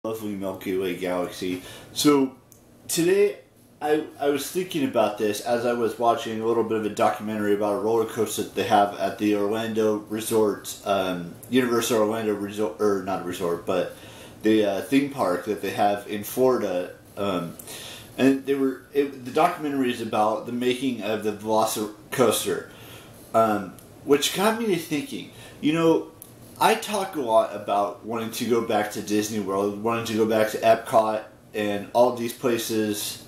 Lovely Milky Way galaxy. So today I was thinking about this as I was watching a little bit of a documentary about a roller coaster that they have at the Orlando Resort, Universal Orlando Resort, or not a resort, but the theme park that they have in Florida. And the documentary is about the making of the Velocicoaster, which got me to thinking. You know, I talk a lot about wanting to go back to Disney World, wanting to go back to Epcot and all these places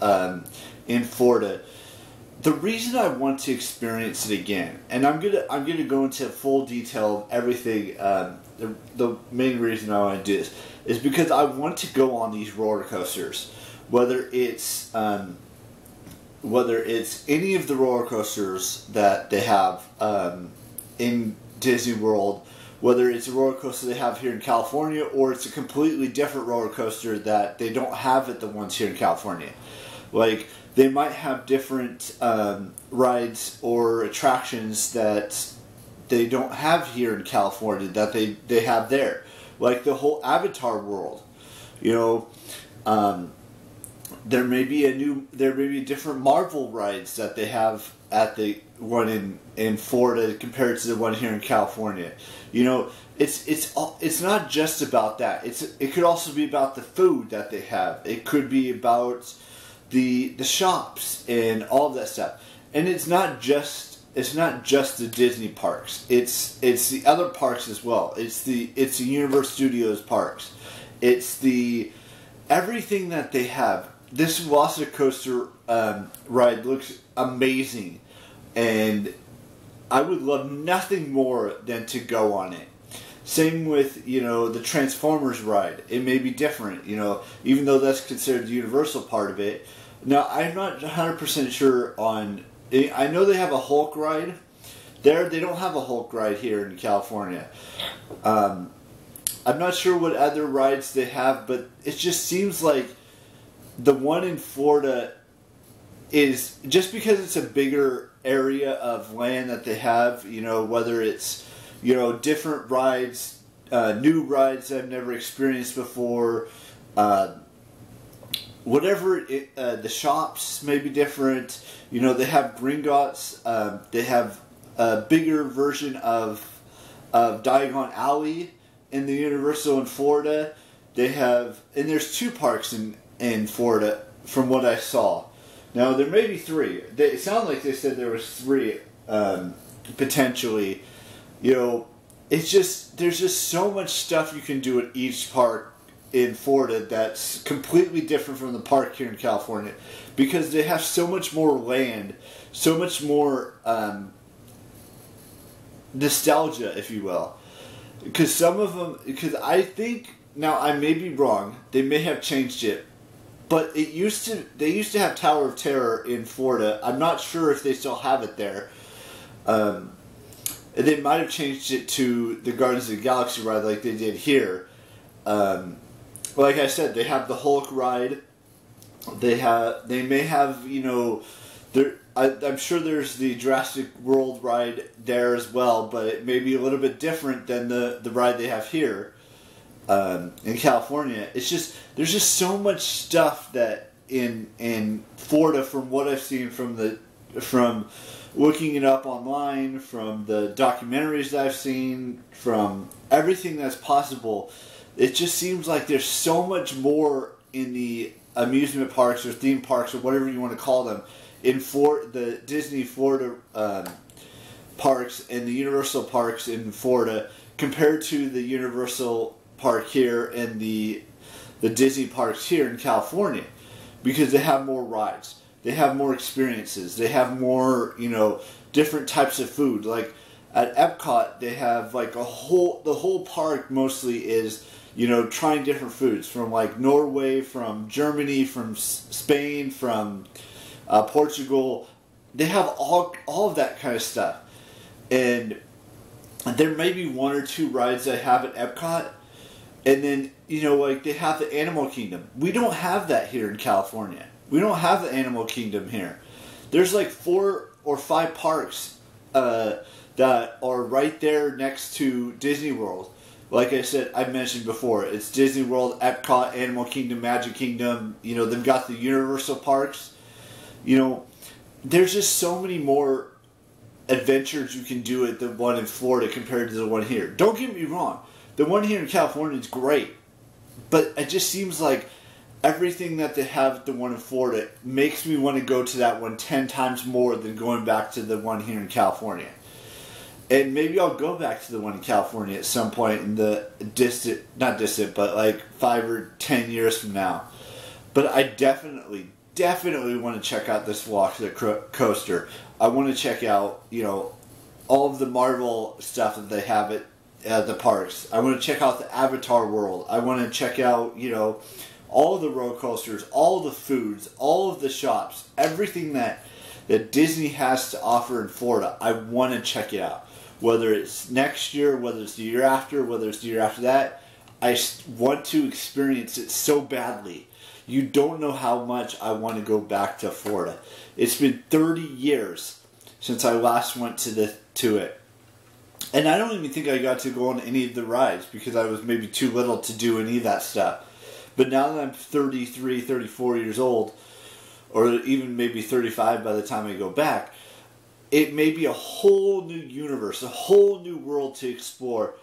in Florida. The reason I want to experience it again, and I'm gonna go into full detail of everything. The main reason I want to do this is because I want to go on these roller coasters, whether it's any of the roller coasters that they have in Disney World, whether it's a roller coaster they have here in California, or it's a completely different roller coaster that they don't have at the ones here in California. Like, they might have different rides or attractions that they don't have here in California that they have there. Like the whole Avatar world. You know, there may be different Marvel rides that they have at the one in Florida compared to the one here in California. You know, it's not just about that. It could also be about the food that they have. It could be about the shops and all of that stuff. And it's not just the Disney parks. It's the other parks as well. It's the Universal Studios parks. It's the everything that they have. This Velocicoaster ride looks amazing, and I would love nothing more than to go on it. Same with, you know, the Transformers ride. It may be different, you know, even though that's considered the Universal part of it. Now, I'm not 100% sure on... I know they have a Hulk ride there. They don't have a Hulk ride here in California. I'm not sure what other rides they have, but it just seems like the one in Florida is, just because it's a bigger area of land that they have, you know, whether it's, you know, different rides, new rides I've never experienced before, whatever, the shops may be different. You know, they have Gringotts, they have a bigger version of Diagon Alley in the Universal in Florida. They have, and there's 2 parks in Florida from what I saw. Now, there may be 3. It sounded like they said there was 3 potentially. You know, it's just, there's just so much stuff you can do at each park in Florida that's completely different from the park here in California, because they have so much more land, so much more nostalgia, if you will. Because some of them, because I think, now I may be wrong, they may have changed it, but they used to have Tower of Terror in Florida. I'm not sure if they still have it there. They might have changed it to the Guardians of the Galaxy ride like they did here. Like I said, they have the Hulk ride. They may have, you know, I'm sure there's the Jurassic World ride there as well, but it may be a little bit different than the ride they have here in California. It's just, there's just so much stuff that in Florida, from what I've seen from looking it up online, from the documentaries that I've seen, from everything that's possible. It just seems like there's so much more in the amusement parks or theme parks or whatever you want to call them in the Disney Florida parks and the Universal parks in Florida compared to the Universal park here and the Disney parks here in California, because they have more rides, they have more experiences, they have more, you know, different types of food. Like at Epcot, they have like the whole park mostly is, you know, trying different foods from like Norway, from Germany, from Spain, from Portugal. They have all of that kind of stuff. And there may be 1 or 2 rides I have at Epcot. And then, you know, like they have the Animal Kingdom. We don't have that here in California. We don't have the Animal Kingdom here. There's like 4 or 5 parks that are right there next to Disney World. like I said, I mentioned before, it's Disney World, Epcot, Animal Kingdom, Magic Kingdom. You know, they've got the Universal parks. You know, there's just so many more adventures you can do at the one in Florida compared to the one here. Don't get me wrong. The one here in California is great. But it just seems like everything that they have at the one in Florida makes me want to go to that one 10 times more than going back to the one here in California. And maybe I'll go back to the one in California at some point in the not distant, but like 5 or 10 years from now. But I definitely want to check out this Velocicoaster. I want to check out, you know, all of the Marvel stuff that they have at the parks. I want to check out the Avatar world. I want to check out, you know, all of the roller coasters, all of the foods, all of the shops, everything that Disney has to offer in Florida. I want to check it out. Whether it's next year, whether it's the year after, whether it's the year after that, I want to experience it so badly. You don't know how much I want to go back to Florida. It's been 30 years since I last went to it. And I don't even think I got to go on any of the rides because I was maybe too little to do any of that stuff. But now that I'm 33, 34 years old, or even maybe 35 by the time I go back, it may be a whole new universe, a whole new world to explore.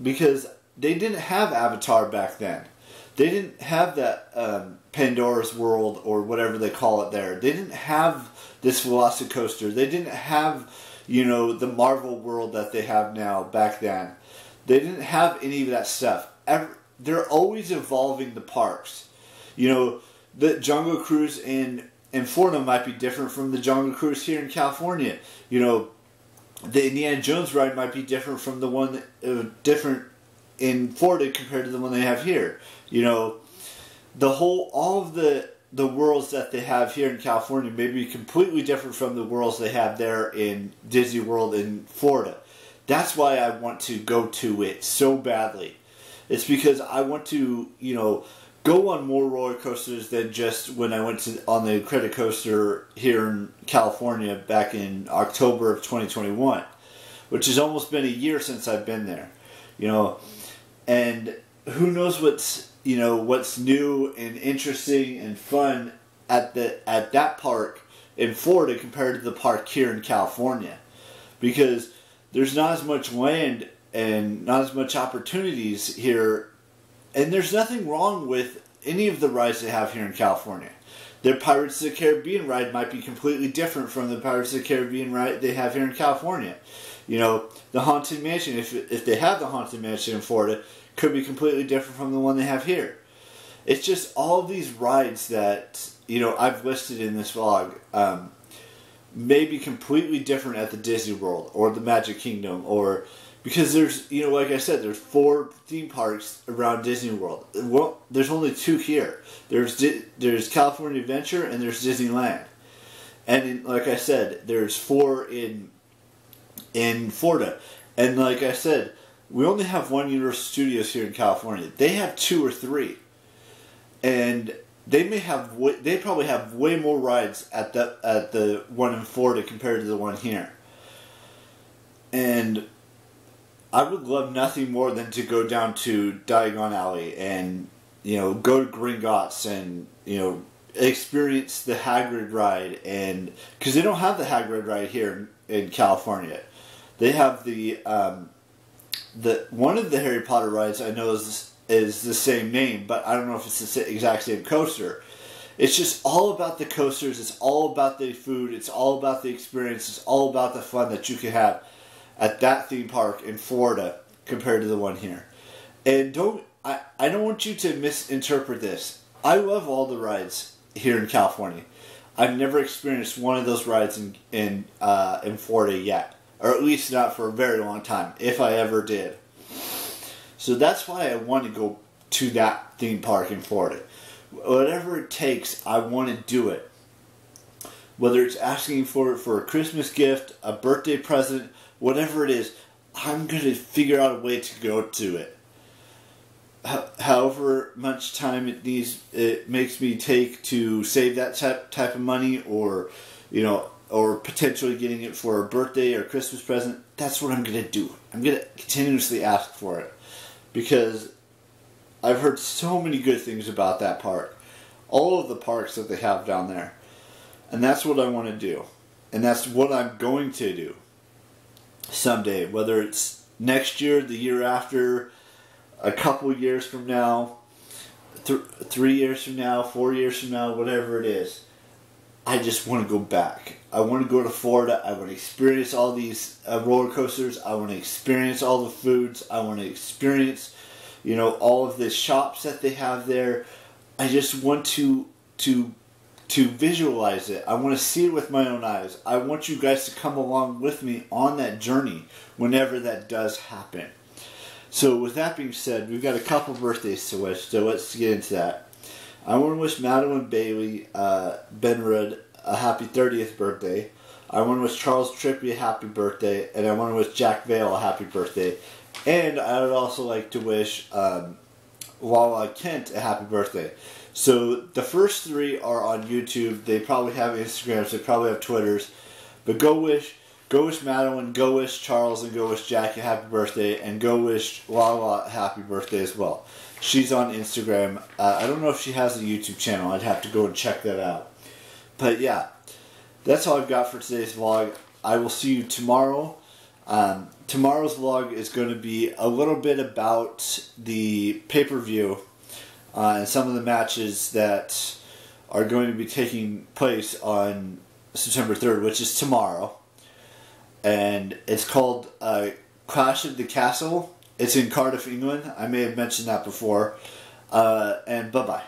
Because they didn't have Avatar back then. They didn't have that Pandora's World or whatever they call it there. They didn't have this Velocicoaster. They didn't have, you know, the Marvel world that they have now back then. They didn't have any of that stuff. They're always evolving the parks. You know, the Jungle Cruise in Florida might be different from the Jungle Cruise here in California. You know, the Indiana Jones ride might be different from the one different in Florida compared to the one they have here. You know, all of the worlds that they have here in California may be completely different from the worlds they have there in Disney World in Florida. That's why I want to go to it so badly. It's because I want to, you know, go on more roller coasters than just when I went on the Velocicoaster here in California back in October of 2021, which has almost been a year since I've been there. You know, and who knows what's new and interesting and fun at that park in Florida compared to the park here in California, because there's not as much land and not as much opportunities here. And there's nothing wrong with any of the rides they have here in California. Their Pirates of the Caribbean ride might be completely different from the Pirates of the Caribbean ride they have here in California. You know, the Haunted Mansion, if they have the Haunted Mansion in Florida, could be completely different from the one they have here. It's just all of these rides that, you know, I've listed in this vlog may be completely different at the Disney World or the Magic Kingdom, or because there's, you know, like I said, there's 4 theme parks around Disney World. Well, there's only 2 here. There's California Adventure and there's Disneyland. And like I said, there's 4 in Florida. And like I said, we only have 1 Universal Studios here in California. They have 2 or 3. And they probably have way more rides at the one in Florida compared to the one here. And I would love nothing more than to go down to Diagon Alley and, you know, go to Gringotts and, you know, experience the Hagrid ride. And because they don't have the Hagrid ride here in California, they have the one of the Harry Potter rides I know is the same name, but I don't know if it's the exact same coaster. It's just all about the coasters. It's all about the food. It's all about the experience. It's all about the fun that you can have at that theme park in Florida compared to the one here. And I don't want you to misinterpret this. I love all the rides here in California. I've never experienced one of those rides in Florida yet, or at least not for a very long time, if I ever did. So that's why I want to go to that theme park in Florida. Whatever it takes, I want to do it. Whether it's asking for a Christmas gift, a birthday present, whatever it is, I'm going to figure out a way to go to it. However much time it makes me take to save that type of money, or, you know, or potentially getting it for a birthday or Christmas present, that's what I'm going to do. I'm going to continuously ask for it. Because I've heard so many good things about that park. All of the parks that they have down there. And that's what I want to do. And that's what I'm going to do someday. Whether it's next year, the year after, a couple years from now, 3 years from now, 4 years from now, whatever it is. I just want to go back. I want to go to Florida. I want to experience all these roller coasters. I want to experience all the foods. I want to experience, all of the shops that they have there. I just want to visualize it. I want to see it with my own eyes. I want you guys to come along with me on that journey whenever that does happen. So with that being said, we've got a couple birthdays to wish, so let's get into that. I want to wish Madeline Bailey Benrud a happy 30th birthday. I want to wish Charles Trippi a happy birthday, and I want to wish Jack Vale a happy birthday. And I would also like to wish Lala Kent a happy birthday. So the first three are on YouTube. They probably have Instagrams. They probably have Twitters. But go wish Madeline, go wish Charles, and go wish Jack a happy birthday, and go wish Lala a happy birthday as well. She's on Instagram. I don't know if she has a YouTube channel. I'd have to go and check that out. But yeah, that's all I've got for today's vlog. I will see you tomorrow. Tomorrow's vlog is going to be a little bit about the pay-per-view and some of the matches that are going to be taking place on September 3rd, which is tomorrow. And it's called Clash of the Castle. It's in Cardiff, England. I may have mentioned that before. And bye-bye.